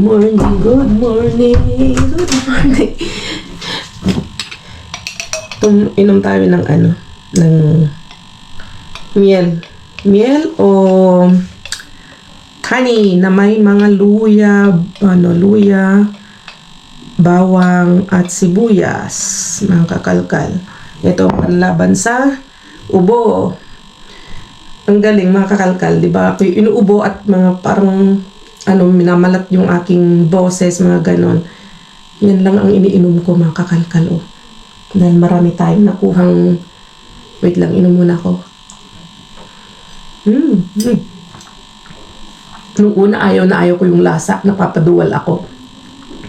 morning, good morning, good morning. Inom tayo ng ng miel. Miel o honey na may mga luya, luya, bawang at sibuyas, mga kakalkal. Ito panlaban sa ubo. Ang galing mga kakalkal, di ba? Ako inuubo at mga parang minamalat yung aking boses, mga ganon. Yan lang ang iniinom ko mga kakalkal. Oh. Dahil marami tayong nakuhang, wait lang, inom muna ako. Nung una ayaw ko yung lasa, napapaduwal ako.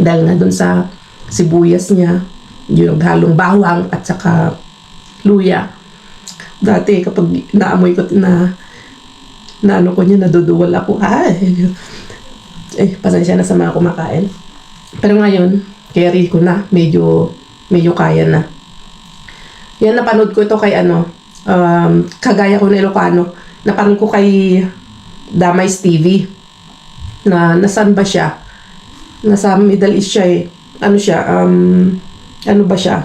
Dahil nga dun sa sibuyas niya, yung halong bawang at saka luya. Dati kapag naamoy ko ko niya, naduduwal ako. Pasensya na sa mga kumakain. Pero ngayon, carry ko na, medyo kaya na. Yan, napanood ko ito kay kagaya ko na Ilocano. Napanood ko kay Damays TV. Nasaan ba siya? Nasa Middle East siya eh. Ano ba siya?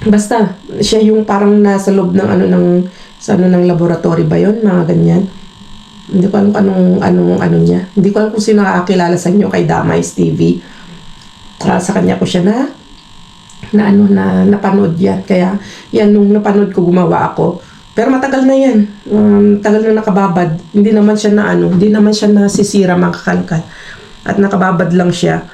Basta, siya yung parang nasa loob ng ng laboratory ba yun? Mga ganyan. Hindi ko alam anong niya. Hindi ko alam kung sino nakakilala sa inyo kay Damays TV. Sa kanya ko siya napanood yan. Kaya yan, nung napanood ko, gumawa ako. Pero matagal na yan. Tagal na nakababad. Hindi naman siya nasisira, mga kakalkal. At nakababad lang siya.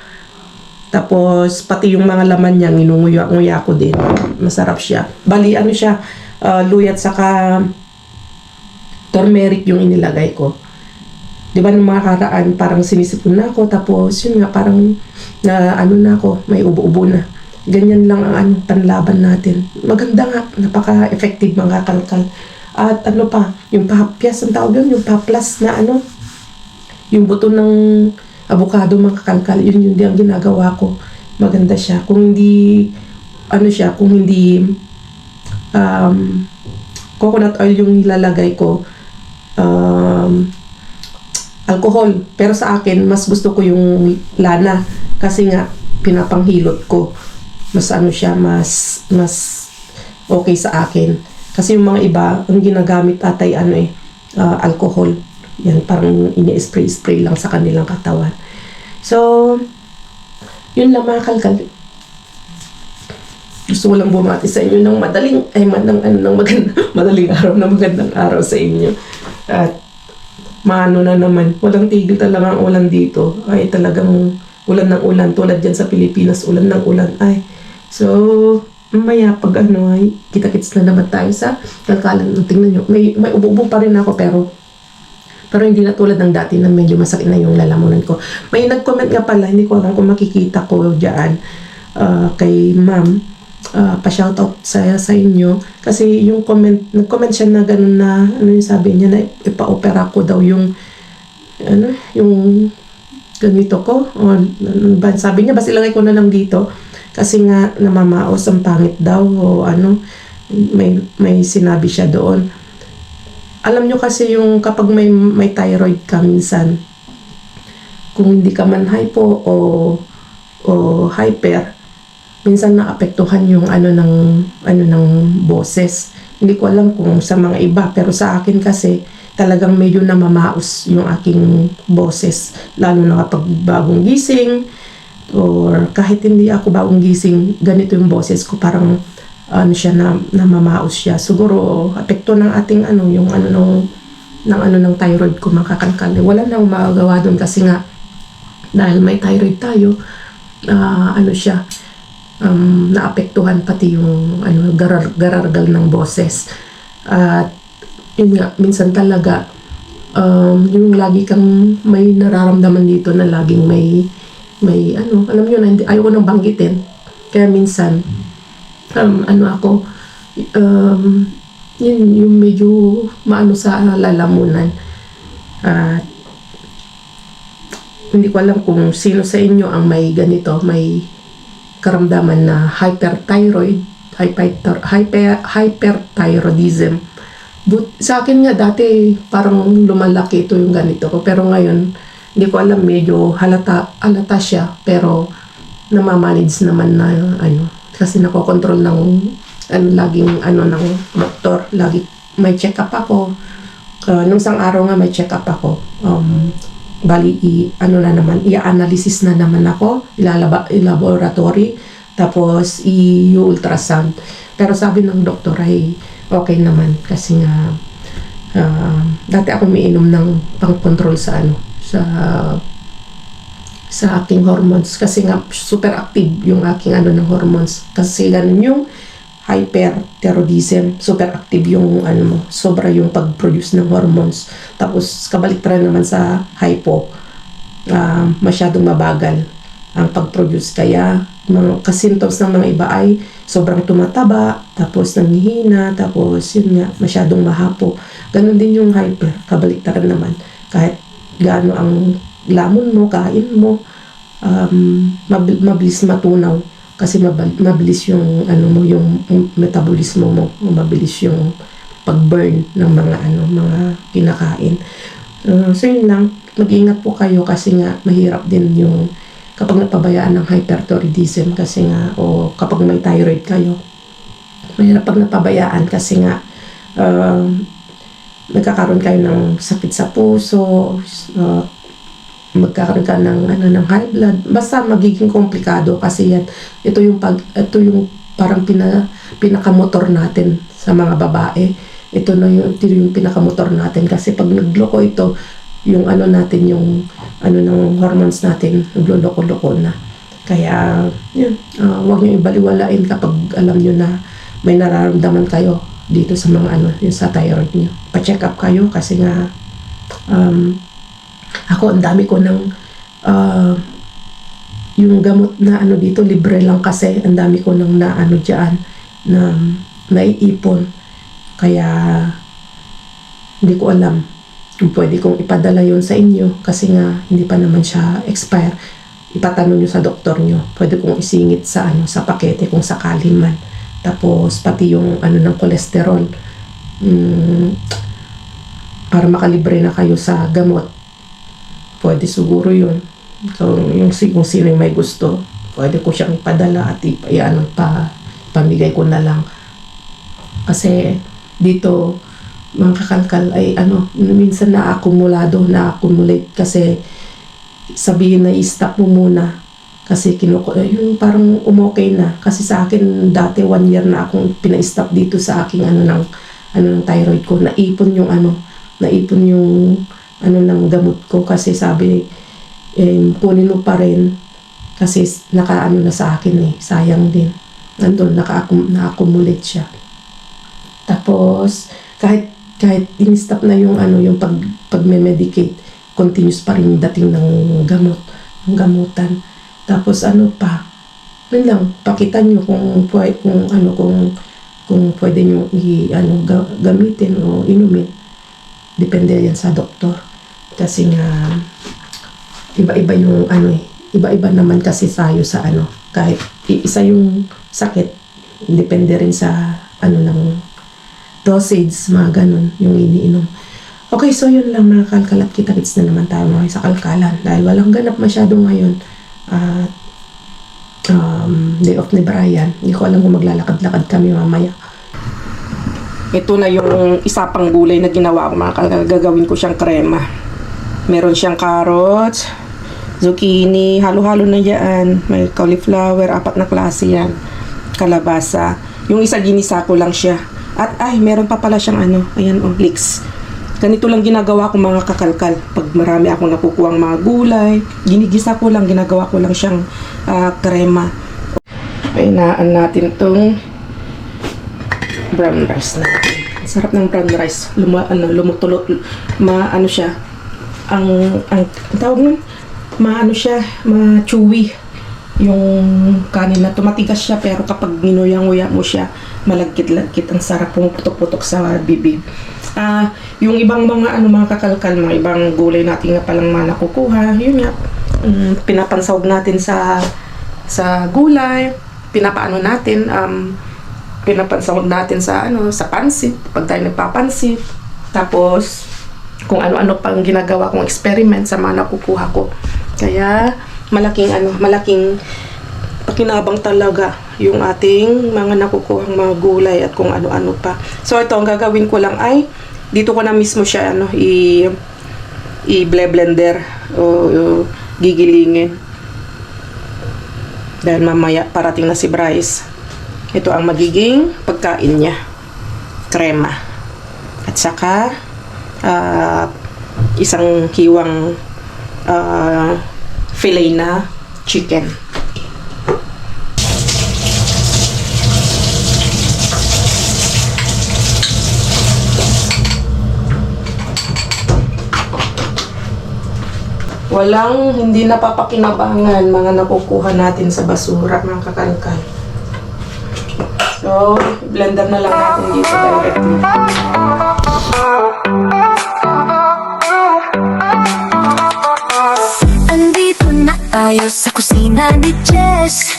Tapos pati yung mga laman niya, nginunguya ko din. Masarap siya. Bali, siya, luyat saka turmeric yung inilagay ko. Di ba nung mga karaan, parang sinisipon na ako, tapos yun nga, parang na ako, may ubo-ubo na. Ganyan lang ang panlaban natin. Maganda nga, napaka-effective mga kalkal. At yung pahapyas, ang tawag yun, yung paplas na yung buto ng avocado mga kalkal, yun ang ginagawa ko. Maganda siya. Kung hindi, coconut oil yung nilalagay ko, alcohol. Pero sa akin, mas gusto ko yung lana. Kasi nga, pinapanghilot ko. Mas mas okay sa akin. Kasi yung mga iba, ang ginagamit atay alcohol. Yan, parang ini-spray lang sa kanilang katawan. So, yun lang mga kalkal. Gusto ko lang bumati sa inyo ng madaling araw na magandang araw sa inyo. At na naman, walang tigil talaga ang ulan dito. Ay talagang ulan ng ulan, tulad dyan sa Pilipinas, ulan ng ulan. So mamaya pag kita-kits na naman tayo sa kalkalan. Tingnan nyo, may ubo-ubo pa rin ako, pero hindi na tulad ng dati na medyo masakit na yung lalamunan ko. May nag-comment nga pala, hindi ko alam kung makikita ko dyan, kay ma'am. Pa-shoutout sa inyo kasi yung nag-comment siya na ganun na yung sabi niya na ipa-opera ko daw yung yung ganito ko sabi niya basta ilagay ko na lang dito kasi nga namamaos ang pangit daw o may sinabi siya doon. Alam nyo kasi yung kapag may thyroid ka minsan, kung hindi ka man hypo o hyper, minsan naapektuhan yung ng boses. Hindi ko alam kung sa mga iba, pero sa akin kasi talagang medyo namamaos yung aking boses, lalo na kapag bagong gising or kahit hindi ako bagong gising, ganito yung boses ko, parang siya namamaos siya. Siguro apekto ng ating ng thyroid ko, makakalkal. Wala nang magagawa doon kasi nga dahil may thyroid tayo, siya naapektuhan pati yung garargal ng boses. At yun nga, minsan talaga yung lagi kang may nararamdaman dito na laging may alam nyo na, ayaw ko nang banggitin, kaya minsan yun yung medyo sa lalamunan. At hindi ko alam kung sino sa inyo ang may ganito, may karamdaman na hyperthyroidism. Sa akin nga dati parang lumalaki ito yung ganito ko, pero ngayon Hindi ko alam, medyo halata siya, pero namamanage naman na ano, kasi nakokontrol ng ano, laging ano ng doktor, lagi may check up ako. Nung isang araw nga may check up ako. Bali ano na naman, i-analysis na naman ako, i-laboratory, tapos i-ultrasound. Pero sabi ng doktor ay okay naman kasi nga dati ako umiinom ng pang-control sa ano, sa aking hormones kasi nga super active yung aking ano ng hormones, kasi ganun yung hyperthyroidism, super active yung ano mo, sobra yung pag-produce ng hormones. Tapos kabaliktaran naman sa hypo, masyadong mabagal ang pag-produce, kaya mga symptoms ng mga iba ay sobrang tumataba, tapos nanghihina, tapos yun nga, masyadong mahapo. Ganun din yung hyper, kabaliktaran naman, kahit gaano ang lamon mo, kain mo, mabilis matunaw kasi mabilis yung ano mo, yung metabolismo mo, mabilis yung pag-burn ng mga ano, mga kinakain. So yun lang, mag-ingat po kayo kasi nga mahirap din yung kapag napabayaan ng hyperthyroidism, kasi nga, o kapag may thyroid kayo, mahirap pag napabayaan kasi nga nagkakaroon kayo ng sakit sa puso, magkakaroon ka ng ano, ng high blood, basta magiging komplikado kasi yan. Ito yung parang pinakamotor natin sa mga babae. Ito yung pinakamotor natin kasi pag nagloko ito, yung ano natin, yung ano ng hormones natin, nagloloko-loko na. Kaya yun, huwag niyo ibaliwalain kapag alam niyo na may nararamdaman kayo dito sa mga ano, yung sa thyroid niyo. Pa-check up kayo kasi nga ako, ang dami ko ng yung gamot na ano dito, libre lang kasi, ang dami ko ng na ano dyan, na naiipon. Kaya hindi ko alam kung pwede kong ipadala yon sa inyo kasi nga hindi pa naman siya expire. Ipatanong nyo sa doktor nyo, pwede kong isingit sa ano, sa pakete kung sakali man. Tapos pati yung ano ng cholesterol, para makalibre na kayo sa gamot, pwede siguro yun. So, kung sino yung may gusto, pwede ko siyang ipadala at pamigay ko na lang. Kasi dito, mga kakalkal ay ano, minsan na-accumulate kasi sabihin na i-stop mo muna kasi yung parang umokay na. Kasi sa akin, dati 1 year na akong pina-stop dito sa aking ng thyroid ko. Naipon yung ng gamot ko kasi sabi kunin mo pa rin kasi nakaano na sa akin sayang din, nandun na-accumulate siya. Tapos kahit in-stop na yung yung pag-medicate, continuous pa rin dating ng gamutan. Tapos pa, yun lang, pakita nyo kung pwede nyo gamitin o inumin. Depende yan sa doktor. Kasi nga, iba-iba yung iba-iba naman kasi tayo sa kahit isa yung sakit, depende rin sa ng dosage, mga ganun, yung iniinom. Okay, so yun lang mga kalkal, at kita-kits na naman tayo mga sa kalkalan. Dahil walang ganap masyado ngayon, day off ni Brian. Hindi ko alam kung maglalakad-lakad kami mamaya. Ito na yung isa pang gulay na ginawa ko mga kalkal. Gagawin ko siyang krema. Meron siyang carrots, zucchini, halo-halo na yan. May cauliflower, 4 na klase yan. Kalabasa. Yung isa ginisa ko lang siya. At meron pa pala siyang ayan leeks. Ganito lang ginagawa ko mga kakalkal. Pag marami akong nakukuhang mga gulay, ginigisa ko lang, ginagawa ko lang siyang krema. Painaan natin tong brown rice natin. Sarap ng brown rice. Lumutulot. Siya. Ang tawag nun, siya, ma-chewy yung kanin na tumatigas siya, pero kapag ginuyang-nguya mo siya, malagkit-lagkit, ang sarap, pumuputok-putok sa bibig. Yung ibang mga mga kakalkal, mga ibang gulay natin nga palang nakukuha, yun nga, pinapansawag natin sa gulay, pinapansawag natin sa sa pansit, pag tayo nagpapansit, tapos kung ano-ano pang ginagawa kong experiment sa mga nakukuha ko. Kaya malaking pakinabang talaga yung ating mga nakukuhang mga gulay at kung ano-ano pa. So ito, ang gagawin ko lang ay dito ko na mismo siya i-blender o gigilingin. Dahil mamaya parating na si Bryce. Ito ang magiging pagkain niya. Krema. At saka isang hiwang fillet na chicken. Walang hindi napapakinabangan mga nakukuha natin sa basura, mga kakalkal. So, blender na lang natin dito directly. Andito na tayo sa kusina ni Jess.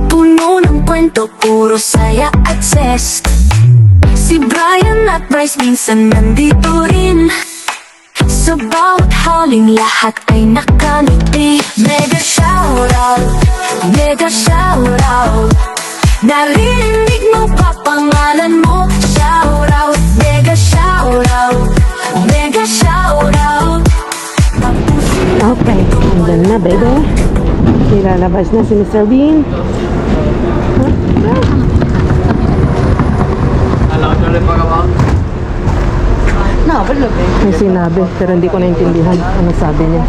Puno ng kwento, puro saya at zest. Si Brian at Bryce minsan nandito rin. Sa bawat haling lahat ay nakangiti. Mega shoutout, mega shoutout. Narinig mo pa pangalan mo. Shoutout, mega shoutout, mega shoutout. Okay, andyan na, baby. Nilalabas na si Mr. Bean. May sinabi, pero hindi ko naintindihan ano sabi niya.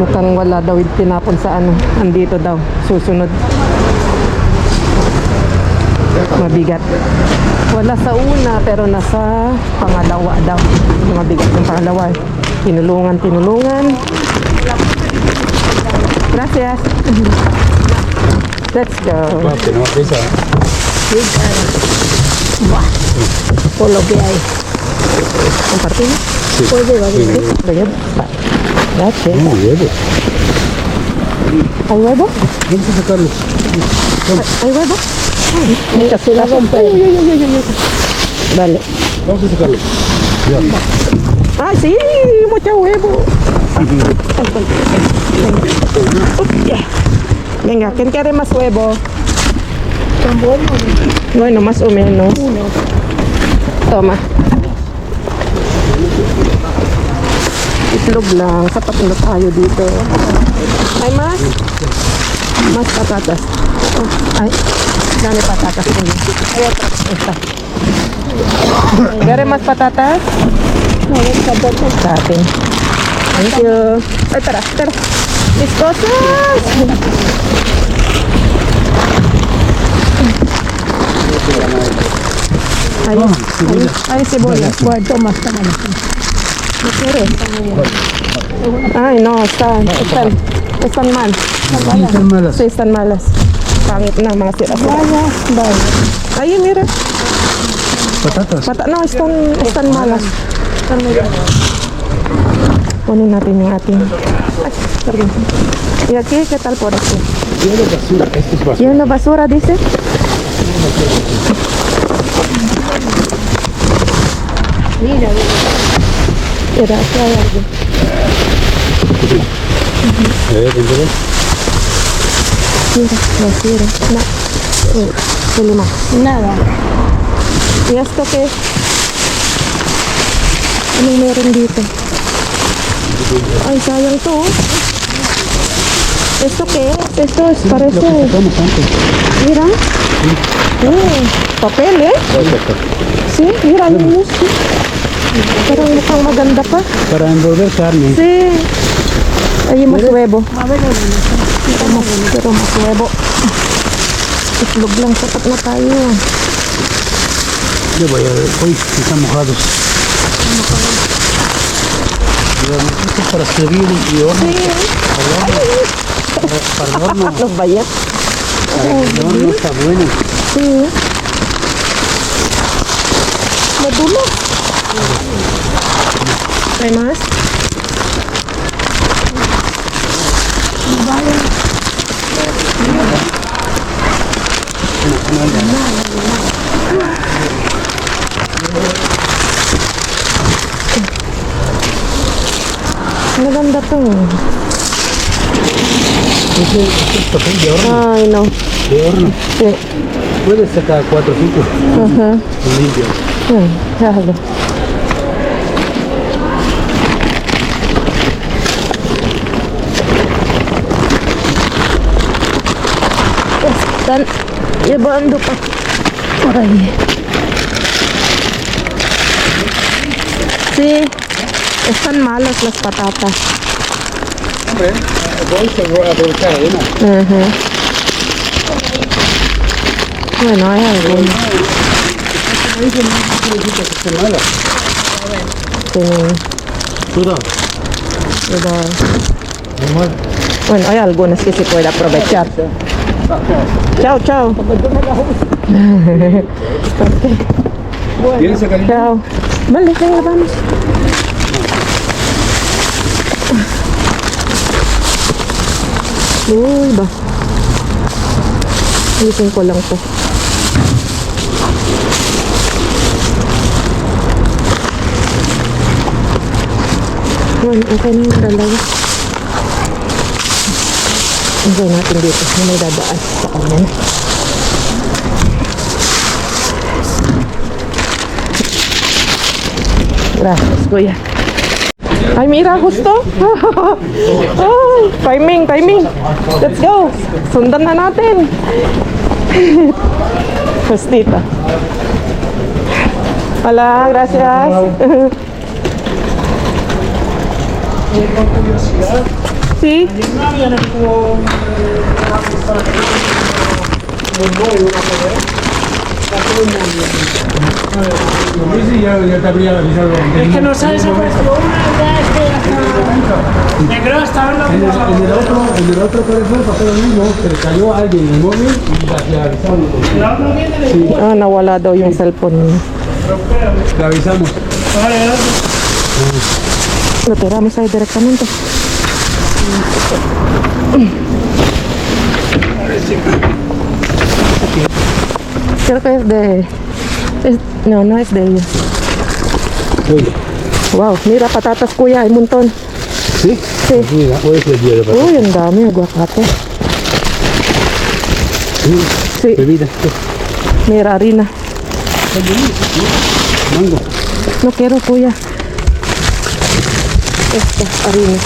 Mukhang wala daw tinapon sa andito daw, susunod. Mabigat. Wala sa una, pero nasa pangalawa daw. Mabigat yung pangalawa. Tinulungan. Gracias. Let's go. Polo que hay. ¿Compartimos? Sí. Puede, vale. Gracias. Huevo. ¿Hay huevo? Vamos a sacarlo. ¿Hay huevo? Mira, se la rompe. Vale. Vamos a sacarlo. Ya. ¡Ay, sí! ¡Mucho huevo! Venga, ¿quién quiere más huevo? Bueno, más o menos. Toma. Itlog lang. Sapat na tayo dito. Hay más? Más patatas. Oh, ay, dame patatas. Hay otra. Esta. ¿Quiere más patatas? No, patatas. Sa atin. Thank you. Ay, tara. Mis cosas! Ay, cebolla. Toma, ¿no quieres? Ay, no, están mal. Están malas. Sí, están malas. Pangit na, mga sira. Ay, mira. Patatas. No, están malas. Ponen natin yung ating. Ay, perdón. ¿Y aquí qué tal por aquí? Lleno de basura. Esto es basura. ¿Lleno de basura, dice? Mira, aquí hay algo. ¿Dónde? Mira, basura. No. Lima. Nada. ¿Y esto qué? Anong meron dito? Ay, sayang to. ¿Esto qué es? Esto es, parece... Lo que sacamos antes. Mira. Papel, ¿eh? Sí, mira, yun. Parang mukhang maganda pa. Para envolver carne. Sí. Ay, mas huevo. Pero mas huevo. Itlog lang, sapat na tayo. Yo voy a ver. Uy, están mojados. Esto es para servir y horno. Para el horno. Los bayat. El horno está bueno. Sí. Madulo. ¿Hay más? Maganda to. Este es papel de horno. Ay, no. De horno. Sí. Puedes sacar 4 o 5 Ajá. limpios. Déjalo. Están llevando por ahí. Sí, están malas las patatas. Hombre, voy a aprovechar además. Ajá. Bueno, hay algunos. Ahí que no significa que esté mala. Cuidado. Normal. Bueno, hay algunas que se puede aprovechar. Chao, chao. ¿Quieres sacar? Chao. Vale, venga, vamos. Uy, ba. Isipin ko lang to. Yun, okay na yung dalawa. Okay natin dito. May dadaan sa kanan. Gracias, kuya. Ay, mira, gusto. Ay, timing. Let's go. Sundan na natin. Justita. Hola, gracias. Sí. Ya te habría avisado. Es que no sabes esa cuestión, ya es que hasta... Me creo hasta verlo En el otro teléfono pasó lo mismo, se le cayó a alguien en el móvil y te avisamos. la otra tiene. Ah, nawala daw yung cellphone niya. Te avisamos. Vale, gracias. Lo tiramos ahí directamente. Creo que es de... no, no es de ellos. Uy, Wow, mira, patatas kuya, hay un montón. ¿sí? Sí. Mira, hoy es el día de pasar. Uy, ang dami, aguacate. Sí, Bebida. mira, harina. Mango. No quiero kuya. Esta, harina.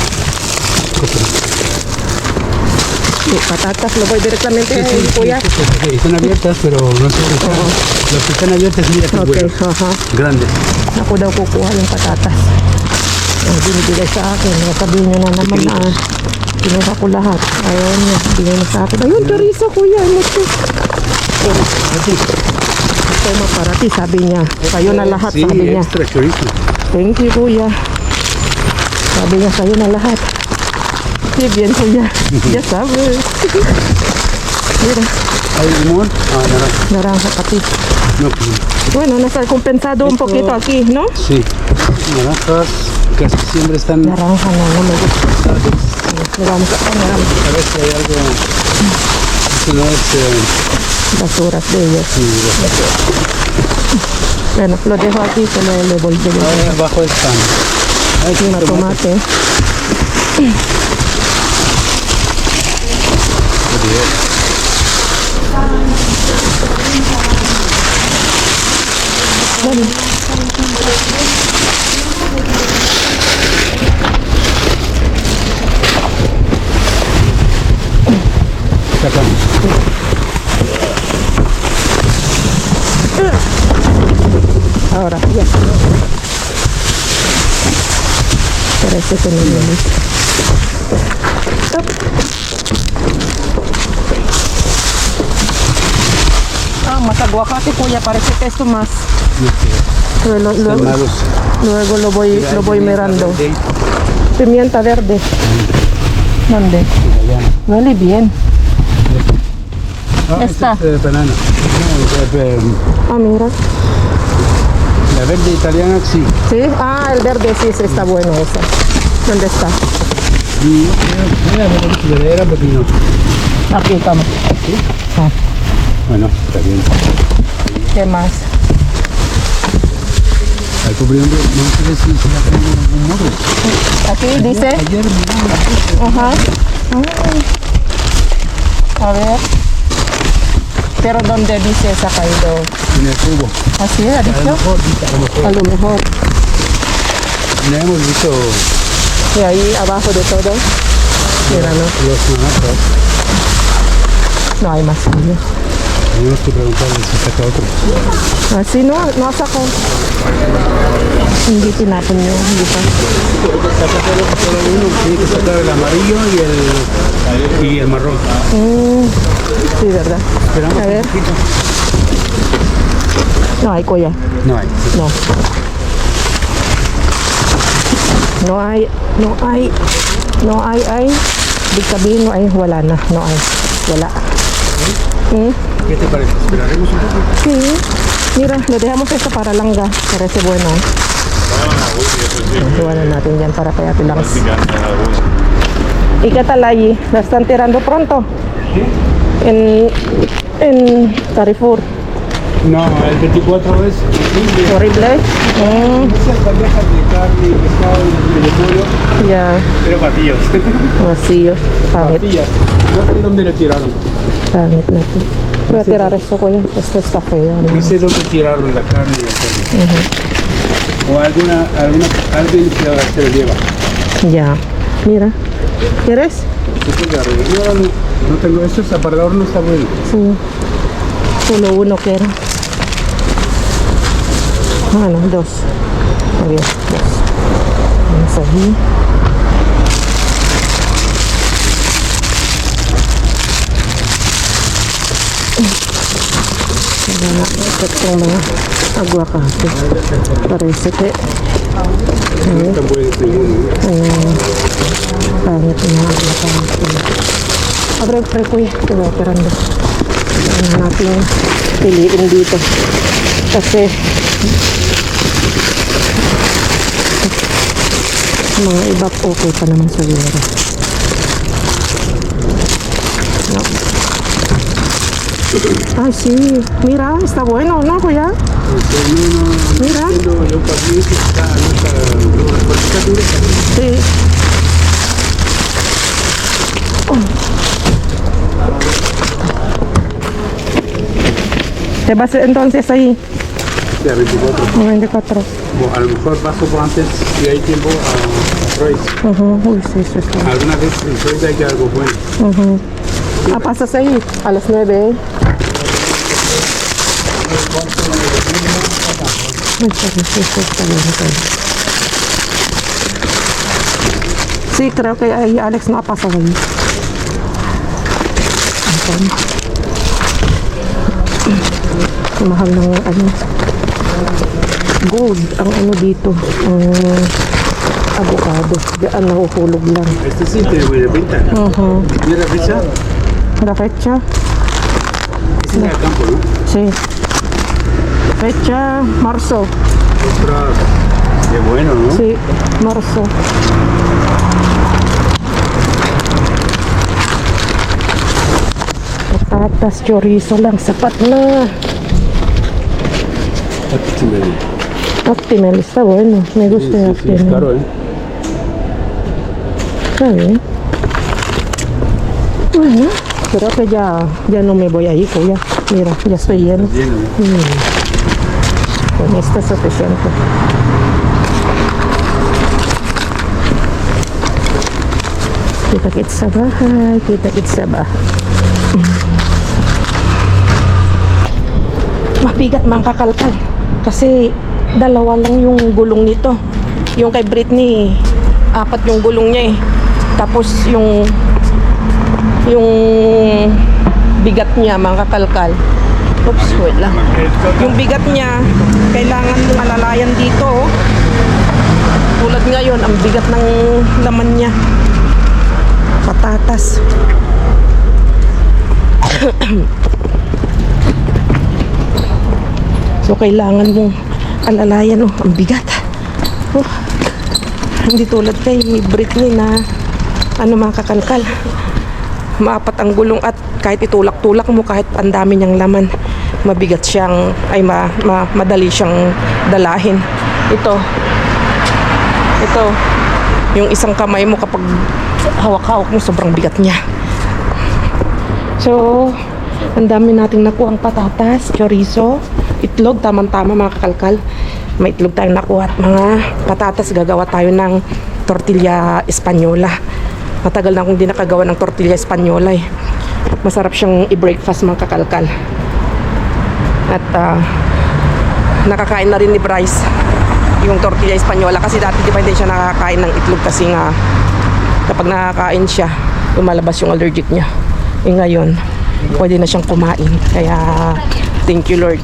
Sí, patatas, lo voy directamente ahí, kuya. Sí, están abiertas, pero no sé dónde están. Las que están abiertas, mira qué Okay, bueno. haha. Grande. Ako daw kukuha yung patatas. Ang binibigay sa akin. Sabihin nyo na naman na kinuha ko lahat. Ayaw niya. Bigay na sa akin. Ayun, chorizo kuya. Ano ito? Ito maparati, sabi niya. Kayo na lahat, Sí, sabi niya. extra chorizo. Thank you, kuya. Sabi niya, kayo na lahat. Sí, bien, kuya. Ya sabes. Mira, ¿Hay limón? Ah, naranja. naranja pati. No, pues, Bueno, nos ha compensado un poquito aquí, ¿no? sí. Naranjas casi siempre están. Naranja no me gusta. Le vamos a poner A ver si hay algo. Eso no es. basuras de ellos. Sí, Bueno, lo dejo aquí, se lo devolveré. ahí abajo están. Ahí sí, Una tomate. Bueno. Sacamos. Ahora, ya. Parece que no viene. Ah, más aguacate, kuya, parece que esto más. Luego, Malos. luego lo voy mirando. Pimienta verde. ¿Dónde? Huele bien. Ah, Esta. este es banana. No, Ah, mira. la verde italiana sí. Sí, ah, el verde sí, sí está bueno ese. ¿Dónde está? Y era pepino. Aquí estamos. Ah, Bueno, está bien. ¿qué más? Al pobre hombre, no sé si se la tengo en algún modo. Aquí dice. Ayer miraba. Ajá. Ay. A ver. Pero ¿dónde dice Sakaido? En el cubo. ¿Así ha A lo dicho? mejor, dice, a lo mejor. A lo mejor. No hemos visto Y ahí abajo de todo. Mira, ¿no? los naranjas. No hay más. Tenemos que preguntarle si saca otro. Así no, nasa ko. Hindi tinapon nyo, hindi pa. Saca solo uno, tiene que sacar el amarillo y el marrón. Sí, ¿verdad? Esperamos A ver. un poquito. No hay, kuya. No hay. No. No hay, no hay, no hay, ay. Ibig sabihin, no ay, wala na. No ay, wala. ¿Qué te parece? ¿Esperaremos un poco? Sí. Mira, le dejamos esto para langga. Parece bueno. Iwanan natin yan para kaya lang. ¿Y qué tal allí? ¿La están tirando pronto? En Carrefour. No, el 24 es horrible. Horrible. Muchas bandejas de carne, pescado y de pollo, Ya. pero vacíos. Vacío. Pangit. Vacías. No sé dónde le tiraron. Pangit na ito. Voy a tirar esto ko yun. Esto está feo. No sé dónde tiraron la carne y el pollo. O alguien se lo lleva. Ya. Mira. ¿Quieres? No tengo eso, ese aparador no está bueno. Sí. Solo uno quiero. Ah, no, dos. Está bien, dos. Vamos allí. Wala na. Itong mga aguacate. Parece que No está bueno ninguno. pangit na aguacate. Abre, pre, kuya. Ito, operando. Ano natin piliin dito. Kasi mga iba okay pa naman sa wera. No. Ay, sí. Mira, está bueno, ¿no, kuya? Mira. Lo pasé que está, está duro. Sí. ¿Te vas entonces ahí? Sí, a 24. 94. Bueno, a lo mejor paso por antes, si hay tiempo, a Royce. Ujú. Uy, sí, sí, sí. Alguna vez en Royce hay algo bueno. Ah, pasas ahí a las 9, ¿eh? Ay, parece que está bien, está bien. Sí, creo que ahí Alex no ha pasado ahí. Mahal ng ano. Gold ang ano dito. Ang avocado. Diyan nahuhulog lang. Este sí tiene buena pinta. ¿Tiene la fecha? La fecha? Este es el campo, ¿no? Sí. Fecha marzo. Ostras, qué bueno, ¿no? Sí, marzo. Patatas, chorizo lang. Sapat na. Optimal. Está bueno. Me gusta el Sí, es Optimal. caro, ¿eh? Está bien. Bueno, creo que ya no me voy a ir, kuya. Mira, ya estoy lleno. Lleno, ¿no? Con esto es suficiente. Kita-kits sa bahay. Kita-kits sa bahay. Mabigat mga kakalkal. Kasi dalawa lang yung gulong nito. Yung kay Britney, 4 yung gulong niya eh. Tapos yung bigat niya mga kakalkal. Oops, wait lang. Yung bigat niya, kailangan mong alalayan dito. Oh. Tulad ngayon, ang bigat ng laman niya. Patatas. So, kailangan mong alalayan. Oh, ang bigat. Oh. Hindi tulad kay Britney na mga kakalkal. Maapat ang gulong at kahit itulak-tulak mo, kahit ang dami niyang laman, mabigat siyang, ay madali siyang dalahin. Ito, yung isang kamay mo kapag hawak-hawak mo, sobrang bigat niya. So, ang dami nating nakuha ang patatas, chorizo, itlog, tamang-tama mga kakalkal. May itlog tayong nakuha at mga patatas. Gagawa tayo ng tortilla espanyola. Matagal na akong di nakagawa ng tortilla espanyola eh. Masarap siyang i-breakfast mga kakalkal. At nakakain na rin ni Bryce yung tortilla espanyola kasi dati di ba hindi siya nakakain ng itlog kasi nga kapag nakakain siya lumalabas yung allergic niya. Ngayon pwede na siyang kumain, kaya thank you Lord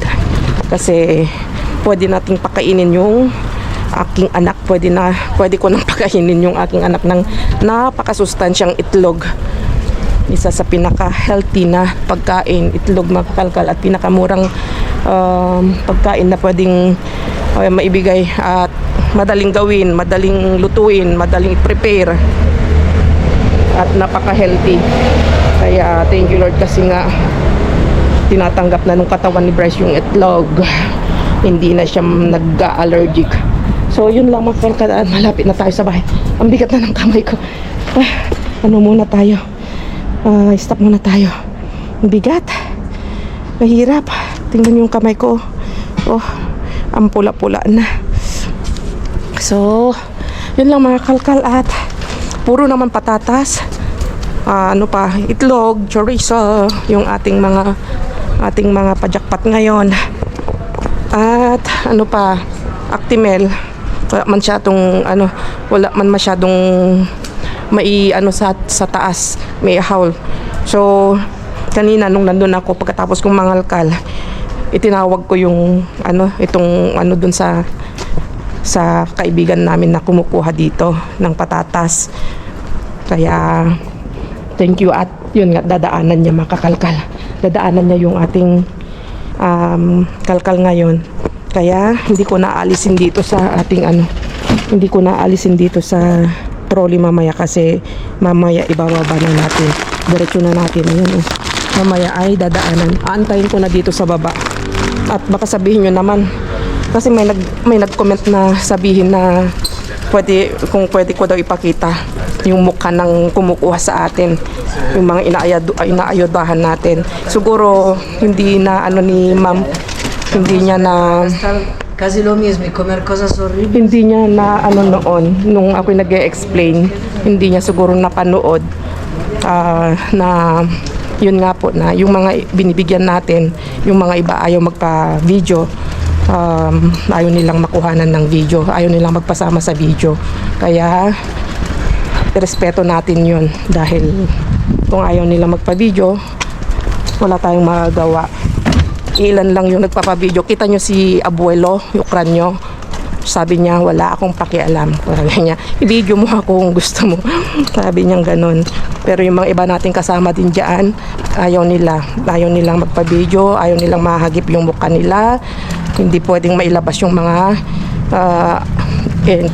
kasi pwede nating pakainin yung aking anak, pwede ko nang pakainin yung aking anak ng napakasustansyang itlog. Isa sa pinaka-healthy na pagkain, itlog mga kakalkal, at pinakamurang pagkain na pwedeng maibigay at madaling gawin, madaling lutuin, madaling prepare at napaka-healthy. Kaya thank you Lord kasi nga tinatanggap na nung katawan ni Bryce yung itlog. Hindi na siya nag-allergic. So yun lang mga kakalkal, malapit na tayo sa bahay. Ang bigat na ng kamay ko. Ano muna tayo? Stop muna tayo. Ang bigat. Mahirap. Tingnan yung kamay ko. Oh, ang pula-pula na. So, yun lang mga kalkal at puro naman patatas. Ano pa, itlog, chorizo, yung ating mga pajakpat ngayon. At ano pa, Actimel. Wala man masyadong sa taas, may haul. So kanina nung nandun ako pagkatapos kong mangalkal, itinawag ko yung itong dun sa kaibigan namin na kumukuha dito ng patatas. Kaya thank you, at yun nga dadaanan niya makakalkal. Dadaanan niya yung ating kalkal ngayon. Kaya hindi ko naalisin dito sa trolley mamaya kasi mamaya ibababa na natin. Diretso na natin. Ayan, mamaya ay dadaanan. Aantayin ko na dito sa baba. At baka sabihin nyo naman, kasi may nag-comment na sabihin na kung pwede ko daw ipakita yung mukha ng kumukuha sa atin, yung mga inaayudahan natin. Siguro hindi na ni ma'am, hindi niya na Casi lo mismo, y comer cosas horribles. hindi niya na noon nung ako nag-e-explain, hindi niya siguro napanood na yun nga po, na yung mga binibigyan natin, yung mga iba ayaw magpa-video, ayaw nilang makuhanan ng video, ayaw nilang magpasama sa video. Kaya respeto natin yun, dahil kung ayaw nilang magpa-video, wala tayong magagawa. Ilan lang yung nagpapa-video. Kita nyo si Abuelo, Ukranyo. Sabi niya, wala akong pakialam. Sabi niya, i-video mo ako kung gusto mo. Sabi niya ganun. Pero yung mga iba nating kasama din dyan, ayaw nilang magpa-video, ayaw nilang mahagip yung mukha nila. Hindi pwedeng mailabas yung mga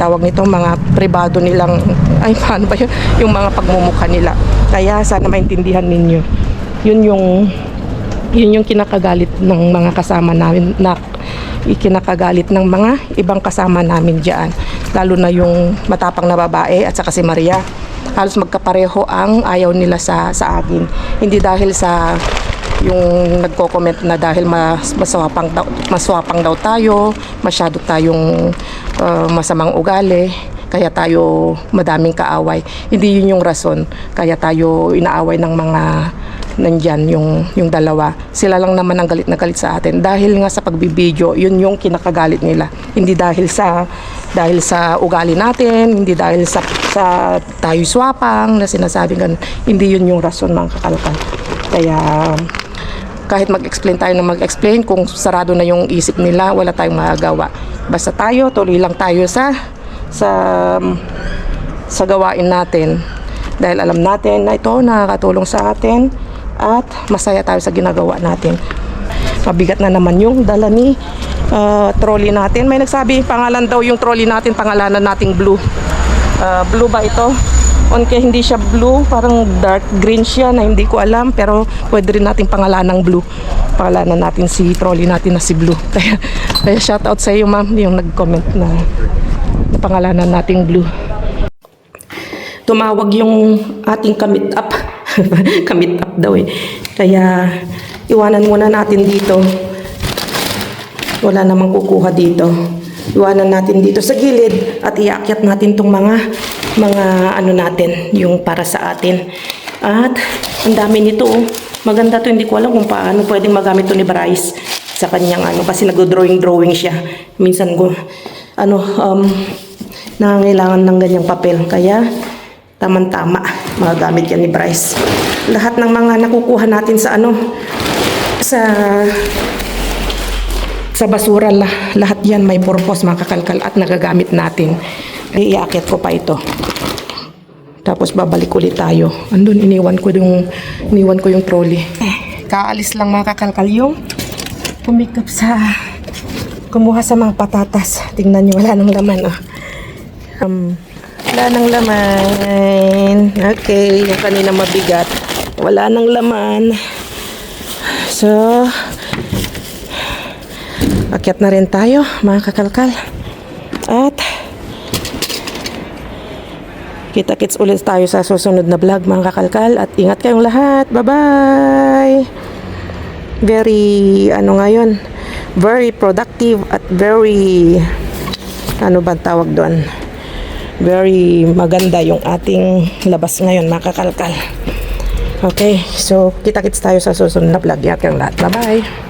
tawag nito, mga pribado nilang, paano ba yun? Yung mga pagmumukha nila. Kaya sana maintindihan ninyo. Yun yung kinakagalit ng mga kasama namin, kinakagalit ng mga ibang kasama namin dyan, lalo na yung matapang na babae at saka si Maria. Halos magkapareho ang ayaw nila sa akin. Hindi dahil sa yung nagko-comment na dahil maswapang daw tayo, masyado tayong masamang ugali, kaya tayo madaming kaaway. Hindi yun yung rason kaya tayo inaaway ng mga nandyan, yung dalawa. Sila lang naman ang galit na galit sa atin dahil nga sa pagbibideo. Yun yung kinakagalit nila, hindi dahil sa ugali natin, hindi dahil sa tayo swapang na sinasabi ganun. Hindi yun yung rason mga kakalkal. Kaya kahit mag-explain tayo na mag-explain, kung sarado na yung isip nila, wala tayong magagawa. Basta tayo, tuloy lang tayo sa gawain natin, dahil alam natin na ito nakakatulong sa atin at masaya tayo sa ginagawa natin. Mabigat na naman yung dala ni trolley natin. May nagsabi pangalan daw yung trolley natin, pangalanan nating Blue. Blue ba ito? Kaya hindi siya blue, parang dark green siya na hindi ko alam, pero pwede rin nating pangalan ng Blue. pangalanan natin si trolley natin na si Blue. Kaya shoutout sa iyo, ma'am, yung nag-comment na pangalanan nating Blue. Tumawag yung ating kamit up. Kamit up daw eh. Kaya iwanan muna natin dito. Wala namang kukuha dito. Iwanan natin dito sa gilid at iakyat natin tong mga ano natin, yung para sa atin. At ang dami nito, oh. Maganda to, hindi ko alam kung paano pwedeng magamit to ni Bryce sa kanyang ano, kasi nagdo-drawing siya. Minsan ko nangangailangan ng ganyang papel, kaya tamang-tama magagamit yan ni Bryce. Lahat ng mga nakukuha natin sa sa basura, lahat yan may purpose, mga kakalkal, at nagagamit natin. Iaakyat ko pa ito. Tapos babalik ulit tayo. Andun, iniwan ko yung trolley. Kaalis lang, mga kakalkal, yung pumikap sa kumuha sa mga patatas. Tingnan nyo, wala nang laman. Wala nang laman. Okay, yung kanina mabigat. Wala nang laman. So, akyat na rin tayo, mga kakalkal. At kita-kits ulit tayo sa susunod na vlog, mga kakalkal. At ingat kayong lahat. Bye-bye! Very, ngayon? Very productive at very, ba tawag doon? Very maganda yung ating labas ngayon, mga kakalkal. Okay, so kita-kits tayo sa susunod na vlog. Ingat kayong lahat. Bye-bye!